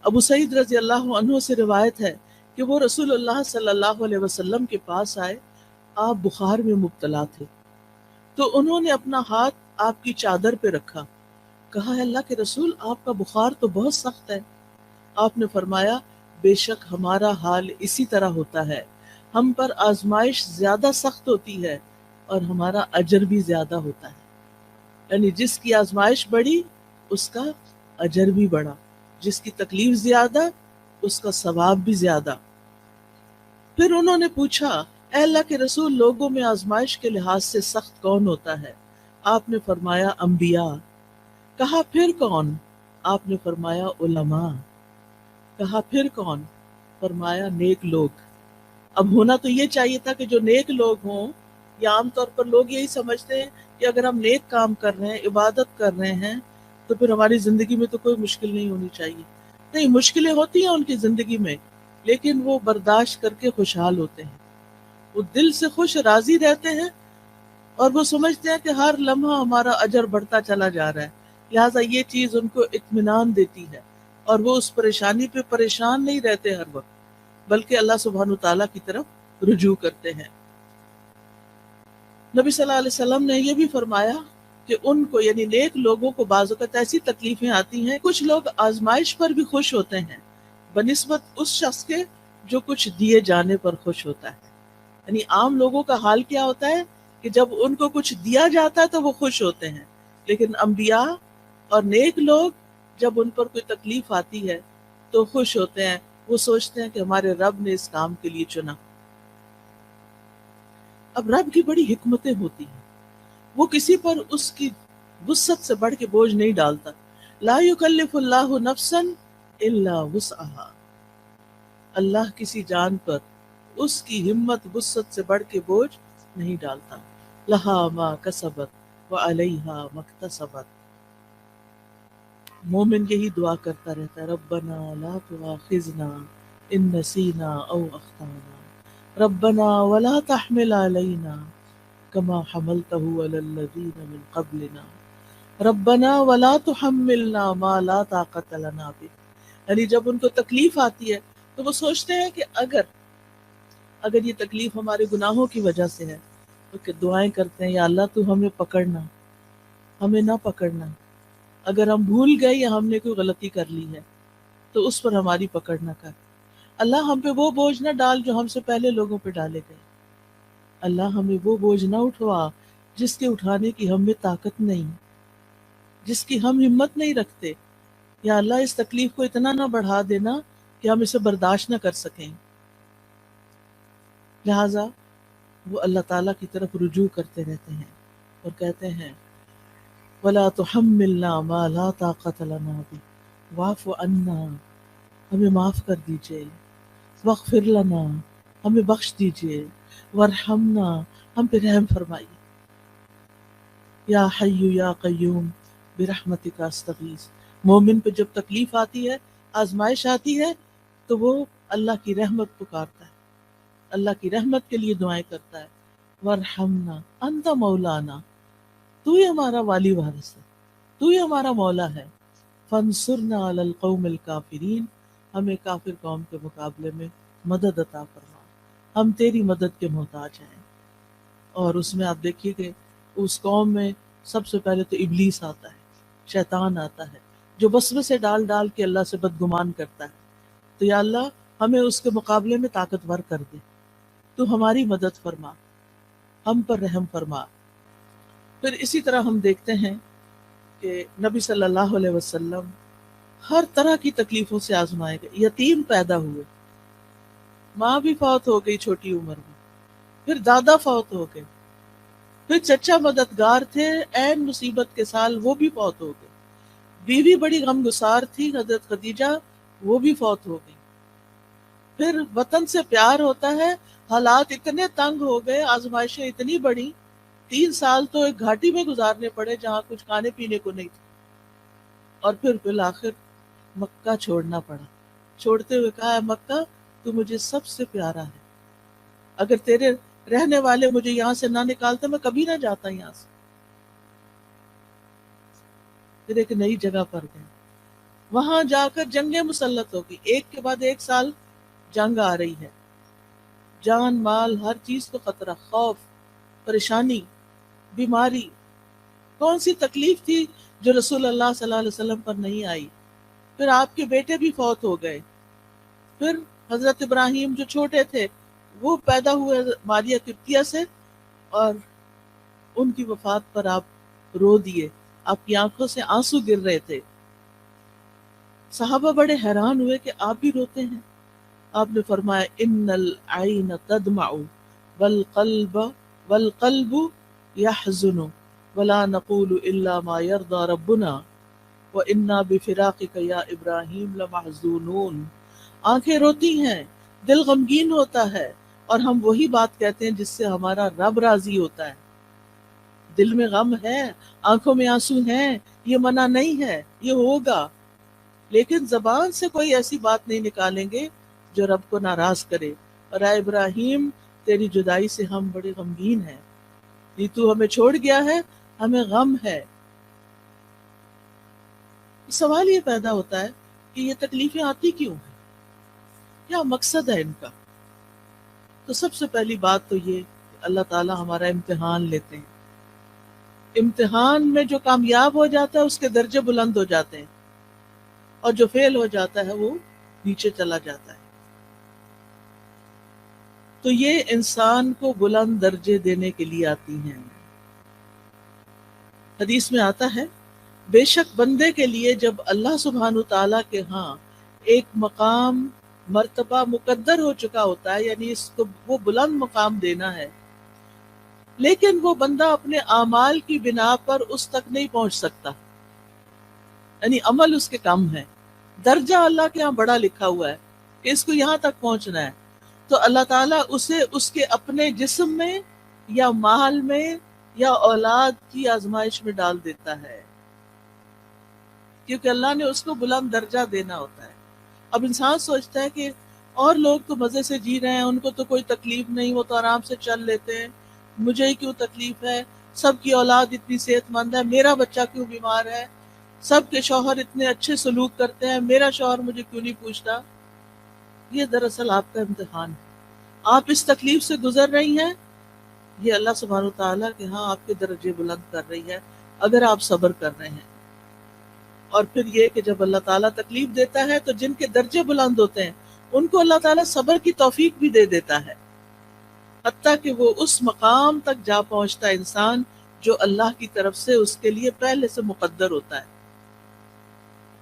ابو سعید رضی اللہ عنہ سے روایت ہے کہ وہ رسول اللہ صلی اللہ علیہ وسلم کے پاس آئے، آپ بخار میں مبتلا تھے، تو انہوں نے اپنا ہاتھ آپ کی چادر پہ رکھا، کہا ہے اللہ کے رسول آپ کا بخار تو بہت سخت ہے۔ آپ نے فرمایا بے شک ہمارا حال اسی طرح ہوتا ہے، ہم پر آزمائش زیادہ سخت ہوتی ہے اور ہمارا اجر بھی زیادہ ہوتا ہے، یعنی جس کی آزمائش بڑی اس کا اجر بھی بڑا، جس کی تکلیف زیادہ اس کا ثواب بھی زیادہ۔ پھر انہوں نے پوچھا اے اللہ کے رسول لوگوں میں آزمائش کے لحاظ سے سخت کون ہوتا ہے؟ آپ نے فرمایا انبیاء۔ کہا پھر کون؟ آپ نے فرمایا علماء۔ کہا پھر کون؟ فرمایا نیک لوگ۔ اب ہونا تو یہ چاہیے تھا کہ جو نیک لوگ ہوں، یا عام طور پر لوگ یہی سمجھتے ہیں کہ اگر ہم نیک کام کر رہے ہیں، عبادت کر رہے ہیں، تو پھر ہماری زندگی میں تو کوئی مشکل نہیں ہونی چاہیے۔ نہیں، مشکلیں ہوتی ہیں ان کی زندگی میں، لیکن وہ برداشت کر کے خوشحال ہوتے ہیں، وہ دل سے خوش راضی رہتے ہیں، اور وہ سمجھتے ہیں کہ ہر لمحہ ہمارا اجر بڑھتا چلا جا رہا ہے، لہٰذا یہ چیز ان کو اطمینان دیتی ہے، اور وہ اس پریشانی پہ پریشان نہیں رہتے ہر وقت، بلکہ اللہ سبحانہ تعالیٰ کی طرف رجوع کرتے ہیں۔ نبی صلی اللہ علیہ وسلم نے یہ بھی فرمایا کہ ان کو یعنی نیک لوگوں کو بعض اوقات ایسی تکلیفیں آتی ہیں، کچھ لوگ آزمائش پر بھی خوش ہوتے ہیں بنسبت اس شخص کے جو کچھ دیے جانے پر خوش ہوتا ہے۔ یعنی عام لوگوں کا حال کیا ہوتا ہے کہ جب ان کو کچھ دیا جاتا ہے تو وہ خوش ہوتے ہیں، لیکن انبیاء اور نیک لوگ جب ان پر کوئی تکلیف آتی ہے تو خوش ہوتے ہیں، وہ سوچتے ہیں کہ ہمارے رب نے اس کام کے لیے چنا۔ اب رب کی بڑی حکمتیں ہوتی ہیں، وہ کسی پر اس کی وسعت سے بڑھ کے بوجھ نہیں ڈالتا۔ لا یکلف اللہ نفسا الا وسعها، اللہ کسی جان پر اس کی ہمت وسعت سے بڑھ کے بوجھ نہیں ڈالتا۔ لہا ما کسبت وعلیہا ما اکتسبت۔ مومن یہی دعا کرتا رہتا ہے، ربنا لا تؤاخذنا ان نسینا او اخطانا ربنا ولا تحمل علینا کما حملته علی الذین من قبلنا ربنا ولا تحملنا ما لا طاقت لنا به۔ یعنی جب ان کو تکلیف آتی ہے تو وہ سوچتے ہیں کہ اگر یہ تکلیف ہمارے گناہوں کی وجہ سے ہے تو کہ دعائیں کرتے ہیں، یا اللہ تو ہمیں پکڑنا، ہمیں نہ پکڑنا، اگر ہم بھول گئے یا ہم نے کوئی غلطی کر لی ہے تو اس پر ہماری پکڑ نہ کر، اللہ ہم پہ وہ بوجھ نہ ڈال جو ہم سے پہلے لوگوں پہ ڈالے گئے، اللہ ہمیں وہ بوجھ نہ اٹھوا جس کے اٹھانے کی ہم میں طاقت نہیں، جس کی ہم ہمت نہیں رکھتے، یا اللہ اس تکلیف کو اتنا نہ بڑھا دینا کہ ہم اسے برداشت نہ کر سکیں۔ لہٰذا وہ اللہ تعالیٰ کی طرف رجوع کرتے رہتے ہیں اور کہتے ہیں وَلَا تُحَمِّلْنَا مَا لَا طَاقَةَ لَنَا بِهِ وَاعْفُ عَنَّا، ہمیں معاف کر دیجئے، وَاغْفِرْ لَنَا، ہمیں بخش دیجئے، وَارْحَمْنَا، ہم پہ رحم فرمائیے، یا حی یا قیوم برحمتک استغیث۔ مومن پہ جب تکلیف آتی ہے، آزمائش آتی ہے، تو وہ اللہ کی رحمت پکارتا ہے، اللہ کی رحمت کے لیے دعائیں کرتا ہے، وَارْحَمْنَا أَنْتَ مَوْلَانَا، تو ہی ہمارا والی وارث ہے، تو ہی ہمارا مولا ہے، فَانْصُرْنَا عَلَى الْقَوْمِ الْكَافِرِينَ، ہمیں کافر قوم کے مقابلے میں مدد عطا فرما، ہم تیری مدد کے محتاج ہیں۔ اور اس میں آپ دیکھیے کہ اس قوم میں سب سے پہلے تو ابلیس آتا ہے، شیطان آتا ہے، جو وسوسے ڈال ڈال کے اللہ سے بدگمان کرتا ہے، تو یا اللہ ہمیں اس کے مقابلے میں طاقتور کر دے، تو ہماری مدد فرما، ہم پر رحم فرما۔ پھر اسی طرح ہم دیکھتے ہیں کہ نبی صلی اللہ علیہ وسلم ہر طرح کی تکلیفوں سے آزمائے گئے، یتیم پیدا ہوئے، ماں بھی فوت ہو گئی چھوٹی عمر میں، پھر دادا فوت ہو گئے، پھر چچا مددگار تھے عین مصیبت کے سال، وہ بھی فوت ہو گئے، بیوی بڑی غمگسار تھی حضرت خدیجہ، وہ بھی فوت ہو گئی، پھر وطن سے پیار ہوتا ہے، حالات اتنے تنگ ہو گئے، آزمائشیں اتنی بڑی، 3 سال تو ایک گھاٹی میں گزارنے پڑے جہاں کچھ کھانے پینے کو نہیں تھا، اور پھر بالآخر مکہ چھوڑنا پڑا، چھوڑتے ہوئے کہا ہے مکہ تو مجھے سب سے پیارا ہے، اگر تیرے رہنے والے مجھے یہاں سے نہ نکالتے میں کبھی نہ جاتا یہاں سے۔ پھر ایک نئی جگہ پر گئے، وہاں جا کر جنگیں مسلط ہوگی، ایک کے بعد ایک سال جنگ آ رہی ہے، جان مال ہر چیز کو خطرہ، خوف، پریشانی، بیماری، کون سی تکلیف تھی جو رسول اللہ صلی اللہ علیہ وسلم پر نہیں آئی؟ پھر آپ کے بیٹے بھی فوت ہو گئے، پھر حضرت ابراہیم جو چھوٹے تھے وہ پیدا ہوئے ماریہ قبطیہ سے، اور ان کی وفات پر آپ رو دیے، آپ کی آنکھوں سے آنسو گر رہے تھے۔ صحابہ بڑے حیران ہوئے کہ آپ بھی روتے ہیں۔ آپ نے فرمایا ان العین تدمع والقلب والقلب يحزن ولا نقول الا ما يرضى ربنا وانا بفراقك یا ابراہیم لمحزونون۔ آنکھیں روتی ہیں، دل غمگین ہوتا ہے، اور ہم وہی بات کہتے ہیں جس سے ہمارا رب راضی ہوتا ہے۔ دل میں غم ہے، آنکھوں میں آنسو ہیں، یہ منع نہیں ہے، یہ ہوگا، لیکن زبان سے کوئی ایسی بات نہیں نکالیں گے جو رب کو ناراض کرے۔ اور اے ابراہیم، تیری جدائی سے ہم بڑے غمگین ہیں، یہ تو ہمیں چھوڑ گیا ہے، ہمیں غم ہے۔ سوال یہ پیدا ہوتا ہے کہ یہ تکلیفیں آتی کیوں ہیں، کیا مقصد ہے ان کا؟ تو سب سے پہلی بات تو یہ کہ اللہ تعالی ہمارا امتحان لیتے ہیں، امتحان میں جو کامیاب ہو جاتا ہے اس کے درجے بلند ہو جاتے ہیں، اور جو فیل ہو جاتا ہے وہ نیچے چلا جاتا ہے۔ تو یہ انسان کو بلند درجے دینے کے لیے آتی ہیں۔ حدیث میں آتا ہے بے شک بندے کے لیے جب اللہ سبحانہ تعالیٰ کے ہاں ایک مقام مرتبہ مقدر ہو چکا ہوتا ہے، یعنی اس کو وہ بلند مقام دینا ہے، لیکن وہ بندہ اپنے اعمال کی بنا پر اس تک نہیں پہنچ سکتا، یعنی عمل اس کے کم ہے، درجہ اللہ کے ہاں بڑا لکھا ہوا ہے کہ اس کو یہاں تک پہنچنا ہے، تو اللہ تعالیٰ اسے اس کے اپنے جسم میں یا مال میں یا اولاد کی آزمائش میں ڈال دیتا ہے، کیونکہ اللہ نے اس کو بلند درجہ دینا ہوتا ہے۔ اب انسان سوچتا ہے کہ اور لوگ تو مزے سے جی رہے ہیں، ان کو تو کوئی تکلیف نہیں، وہ تو آرام سے چل لیتے ہیں، مجھے ہی کیوں تکلیف ہے، سب کی اولاد اتنی صحت مند ہے، میرا بچہ کیوں بیمار ہے، سب کے شوہر اتنے اچھے سلوک کرتے ہیں، میرا شوہر مجھے کیوں نہیں پوچھتا۔ یہ دراصل آپ کا امتحان ہے، آپ اس تکلیف سے گزر رہی ہیں، یہ اللہ سبحانہ تعالیٰ کے ہاں آپ کے درجے بلند کر رہی ہے اگر آپ صبر کر رہے ہیں۔ اور پھر یہ کہ جب اللہ تعالیٰ تکلیف دیتا ہے تو جن کے درجے بلند ہوتے ہیں ان کو اللہ تعالیٰ صبر کی توفیق بھی دے دیتا ہے، حتیٰ کہ وہ اس مقام تک جا پہنچتا ہے انسان جو اللہ کی طرف سے اس کے لیے پہلے سے مقدر ہوتا ہے۔